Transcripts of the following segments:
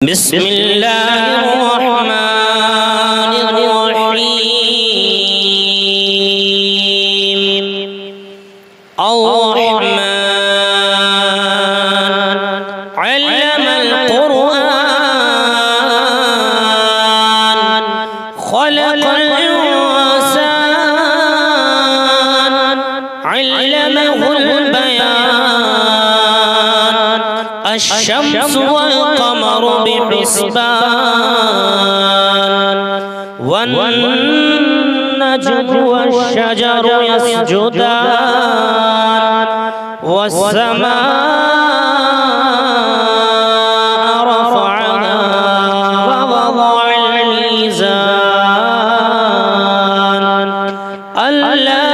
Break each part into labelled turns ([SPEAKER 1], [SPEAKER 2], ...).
[SPEAKER 1] بسم الله الرحمن الرحيم الرحمن علم القرآن خلق الإنسان علمه البيان الشمس والقمر بحسبان والنجم والشجر يسجدان والسماء رفعها ووضع الميزان ألا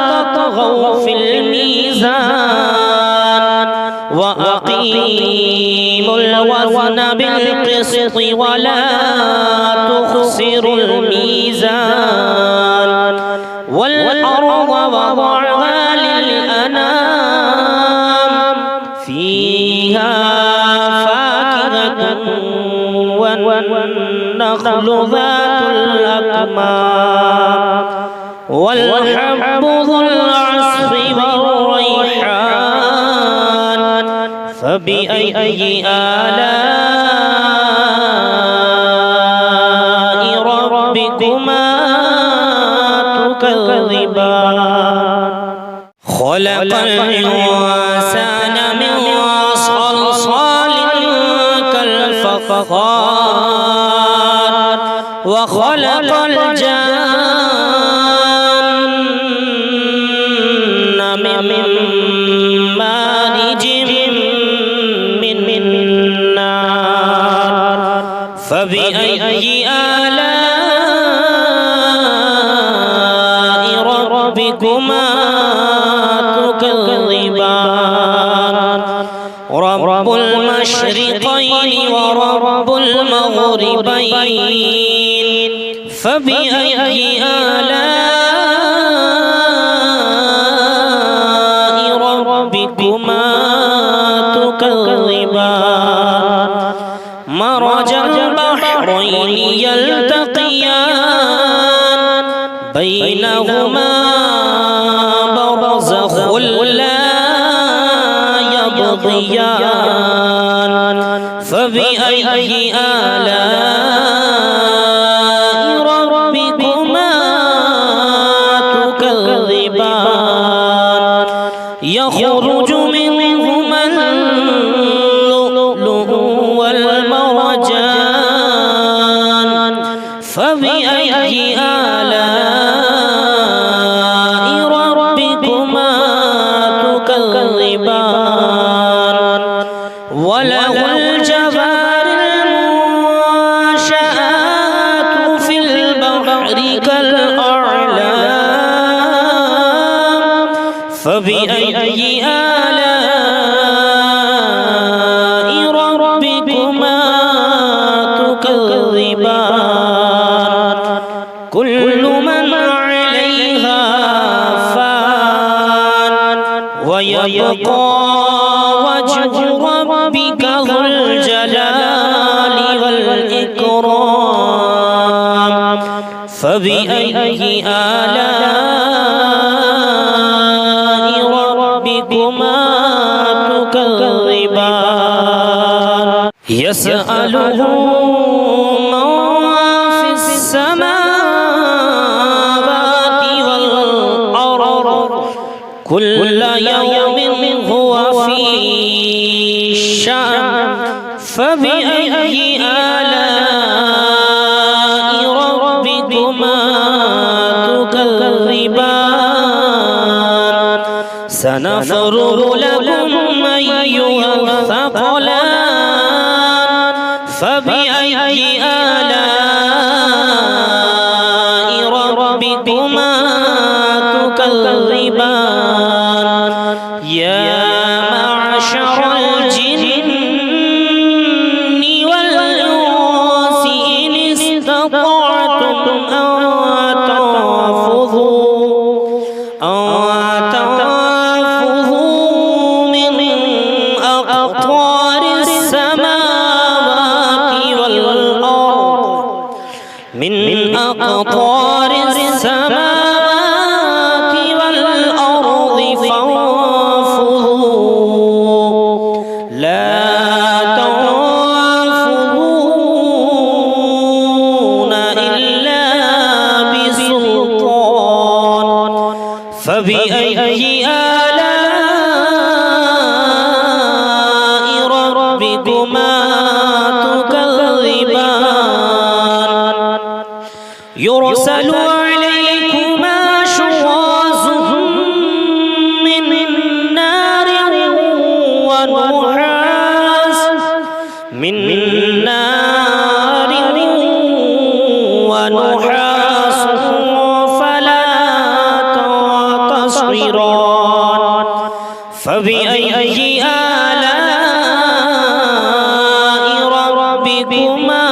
[SPEAKER 1] تطغوا في الميزان وأقيموا الوزن بالقسط ولا تخسروا الميزان والأرض وضعها للأنام فيها فاكهة والنخل ذات الأكمام والحب ذو العصف والريحان فبأي آلاء ربكما تكذبان خلق الإنسان من صلصال كالفخار وخلق الجن من مارج من نار فبأي آلاء ربكما تكذبان رب المشرقين ورب المغربين فبأي آلاء ربكما تكذبان مرج البحرين يلتقيان بينهما برزخ لا يبغيان فبأي آلاء ربكما تكذبان يخرج منهما اللؤلؤ والمرجان فبأي آلاء ربكما تكذبان وله الجوار المنشآت في البحر كالأعلام فبأي آلاء ربكما تكذبان كل من عليها فان ويبقى وجه ربك ذو الجلال والإكرام فبأي آلاء ربكما تكذبان يسأله من في السماوات والأرض كل يوم هو في شأن فبأي آلاء ربكما تكذبان سنفرغ لكم أيها الثقلان فبأي آلاء ربكما تكذبان يا معشر الجن والإنس إن استطعتم أن تنفذوا من أقطار السماوات أقطار السماوات والأرض فانفذوا لا تنفذون إلا بسلطان فبأي آلاء ربكما تكذبان يرسل عليكما شواظ من نار ونحاس فلا تنتصران فبأي آلاء ربكما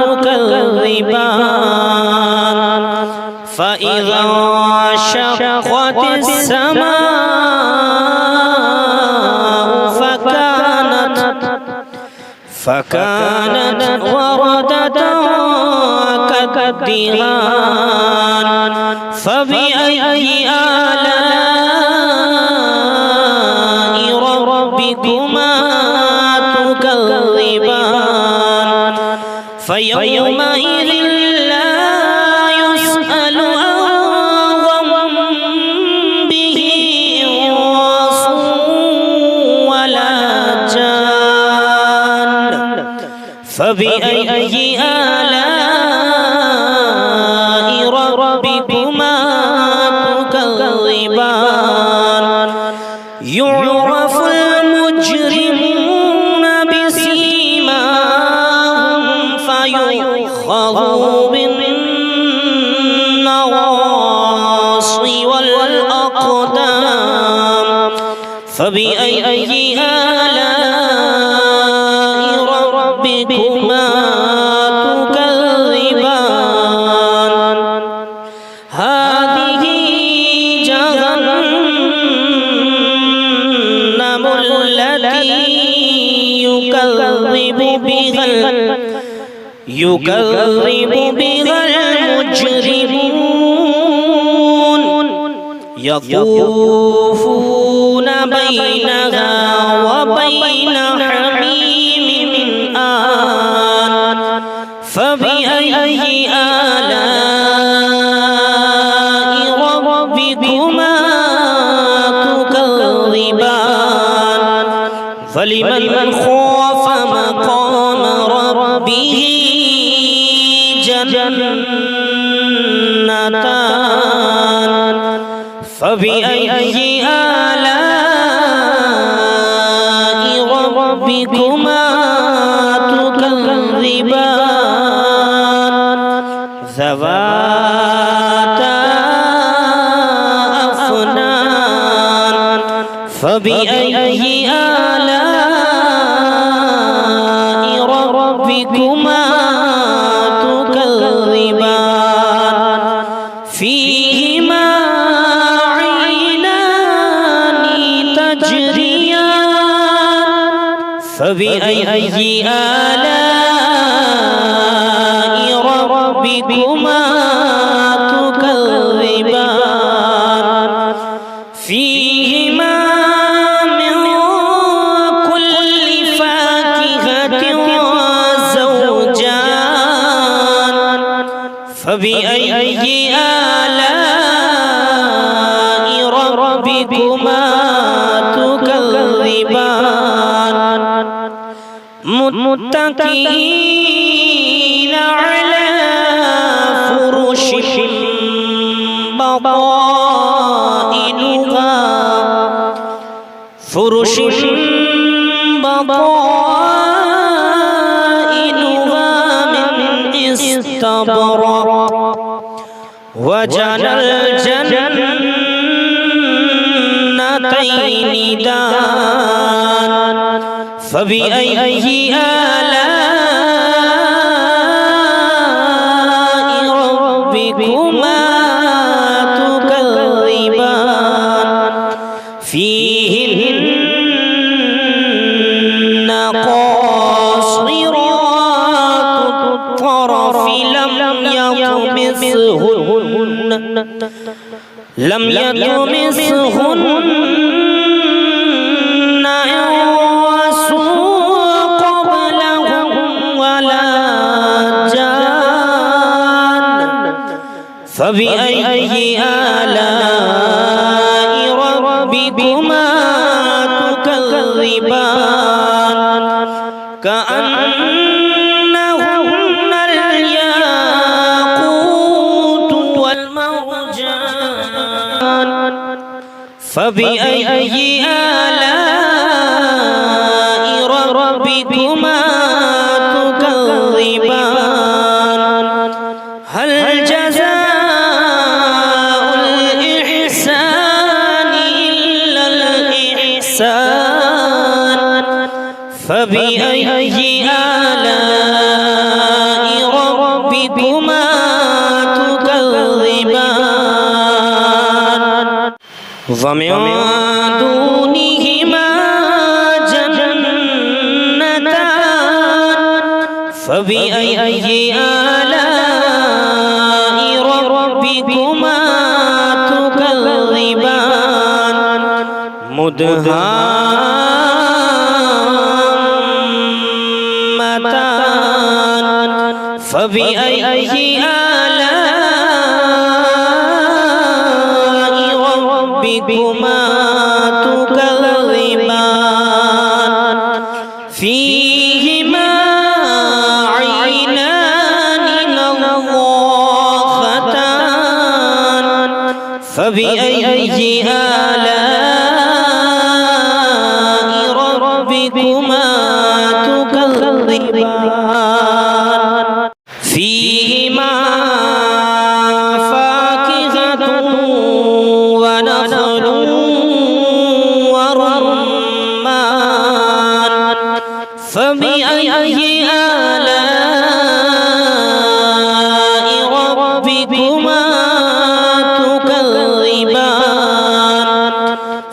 [SPEAKER 1] تكذبان فإذا انشقت السماء فكانت وردة كالدهان فبأي آلاء ربكما تكذبان فيومئذ لا يسأل عن ذنبه إنس ولا جان فبأي آلاء ربكما تكذبان يعرف المجرمون بسيماهم فيؤخذوا بالنواصي والأقدام فبأي آلاء ربكما تكذبان هذه جهنم التي يكذب بها المجرمون يطوفون بينها وبين حميم آن فبأي آلاء ربكما تكذبان فلمن خاف مقام ربه جنتان فبأي آلاء ربكما تكذبان ذواتا أفنان فبأي آلاء ربكما تكذبان فيهما عينان تجريان فبأي آلاء ربكما تكذبان فيهما من كل فاكهة زوجان فبأي آلاء ربكما تكذبان متكئين على فرش بطائنها من استبرق وجنى الجنتين دان فبأي آلاء ربكما تكذبان فيهن قاصرات الطرف لم يطمثهن يطمسهن لم يطمسهن إنس قبلهم ولا جان فبأي آلاء ربكما تكذبان كأنهن الياقوت والمرجان فبأي آلاء ربكما تكذبان هل جزاء الإحسان إلا الإحسان فبأي آلاء ربكما تكذبان ومن دونهما جنتان فبأي آلاء ربكما تكذبان مدهامتان فبأي آلاء ربكما تكذبان فيهما عينان نضاختان فبأي آلاء ربكما تكذبان فيهما فاكهة ونخل ورمان فبأي آلاء ربكما تكذبان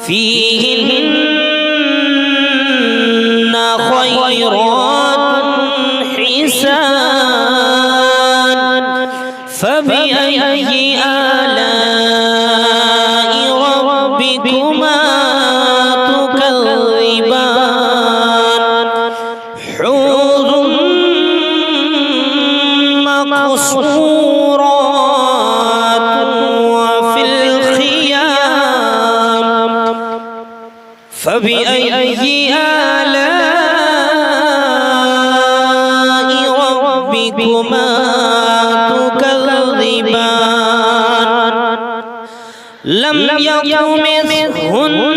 [SPEAKER 1] فيهن خيرات حسان فبأي آلاء ربكما تكذبان حور مقصورات وفي الخيام فبأي آلاء ربكما تكذبان لم يطمثهن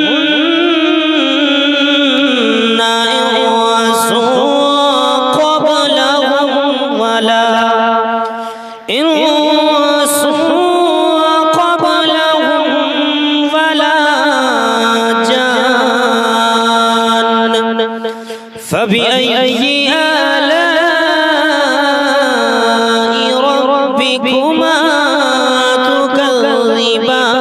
[SPEAKER 1] إنس قبلهم ولا جان فبأي آلاء ربكما تكذبان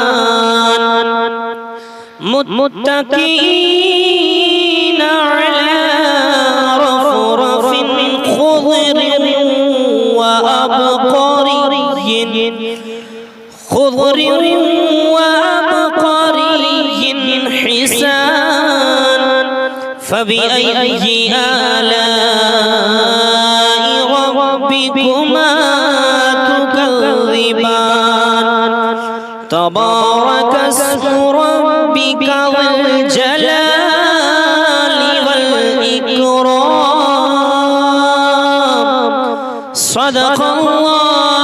[SPEAKER 1] متكئين على رفرف خضر وأبقري حسان فبأي آلاء ربكما تكذبان تبارك اسم ربك ذو الجلال والإكرام صدق الله